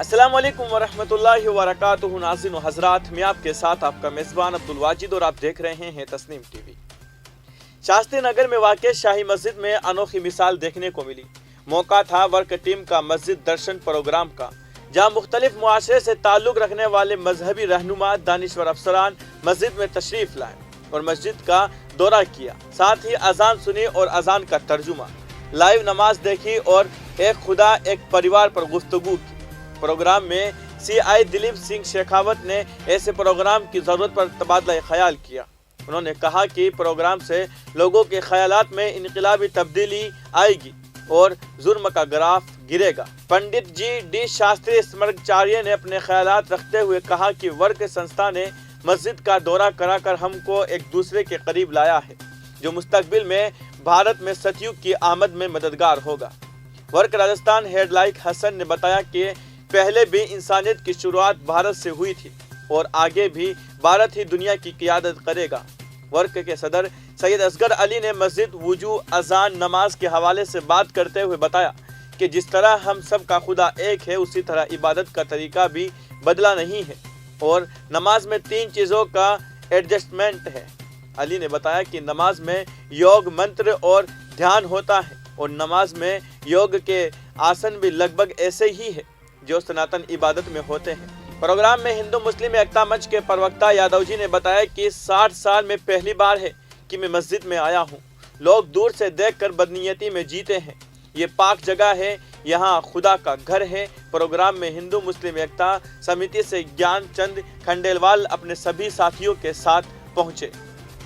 अस्सलाम वालेकुम वरहमतुल्लाहि वबरकातुहू। नाज़रीन व हज़रात, मैं आपके साथ आपका मेज़बान अब्दुल वाजिद और आप देख रहे हैं तस्नीम टीवी। शास्त्री नगर में वाक़ शाही मस्जिद में अनोखी मिसाल देखने को मिली। मौका था वर्क टीम का मस्जिद दर्शन प्रोग्राम का, जहां मुख्तलिफ मुआशरे से ताल्लुक़ रखने वाले मजहबी रहनुमा दानिश्वर अफसरान मस्जिद में तशरीफ़ लाए और मस्जिद का दौरा किया। साथ ही अजान सुनी और अजान का तर्जुमा, लाइव नमाज देखी और एक खुदा एक परिवार पर गुफ्तगू की। प्रोग्राम में CI दिलीप सिंह शेखावत ने ऐसे प्रोग्राम की ज़रूरत पर तबादला ख्याल किया। उन्होंने कहा कि प्रोग्राम से लोगों के ख्यालात में इनकलाबी तब्दीली आएगी और जुर्म का ग्राफ गिरेगा। पंडित G.D. शास्त्री स्मरणाचार्य ने अपने ख्यालात रखते हुए कहा कि वर्क संस्था ने मस्जिद का दौरा कराकर हमको एक दूसरे के करीब लाया है, जो मुस्तकबिल में भारत में सतयुग की आमद में मददगार होगा। वर्क राजस्थान हेडलाइट हसन ने बताया कि पहले भी इंसानियत की शुरुआत भारत से हुई थी और आगे भी भारत ही दुनिया की क़ियादत करेगा। वर्क के सदर सैयद असगर अली ने मस्जिद, वुजू, अजान, नमाज के हवाले से बात करते हुए बताया कि जिस तरह हम सब का खुदा एक है, उसी तरह इबादत का तरीका भी बदला नहीं है और नमाज में 3 चीज़ों का एडजस्टमेंट है। अली ने बताया कि नमाज में योग, मंत्र और ध्यान होता है और नमाज में योग के आसन भी लगभग ऐसे ही है जो सनातन इबादत में होते हैं। प्रोग्राम में हिंदू मुस्लिम एकता मंच के प्रवक्ता यादव जी ने बताया कि 60 साल में पहली बार है कि मैं मस्जिद में आया हूँ। लोग दूर से देखकर बदनीयती में जीते हैं। ये पाक जगह है, यहाँ खुदा का घर है। प्रोग्राम में हिंदू मुस्लिम एकता समिति से ज्ञान चंद खंडेलवाल अपने सभी साथियों के साथ पहुँचे।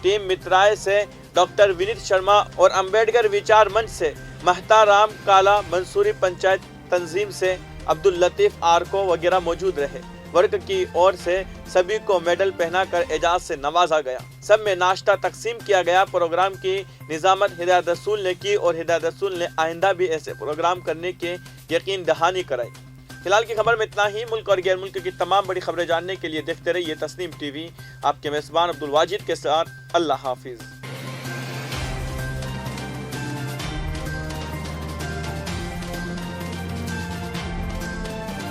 टीम मित्राय से डॉक्टर विनीत शर्मा और अम्बेडकर विचार मंच से महता राम काला, मंसूरी पंचायत तंजीम से अब्दुल लतीफ आरको वगैरह मौजूद रहे। वर्क की ओर से सभी को मेडल पहनाकर एजाज से नवाजा गया। सब में नाश्ता तकसीम किया गया। प्रोग्राम की निजामत हिदायत रसूल ने की और हिदायत रसूल ने आइंदा भी ऐसे प्रोग्राम करने के यकीन दहानी कराई। फिलहाल की खबर में इतना ही। मुल्क और गैर मुल्क की तमाम बड़ी खबरें जानने के लिए देखते रहिए तस्नीम टीवी। आपके मेज़बान अब्दुल वाजिद के साथ। अल्लाह हाफिज़।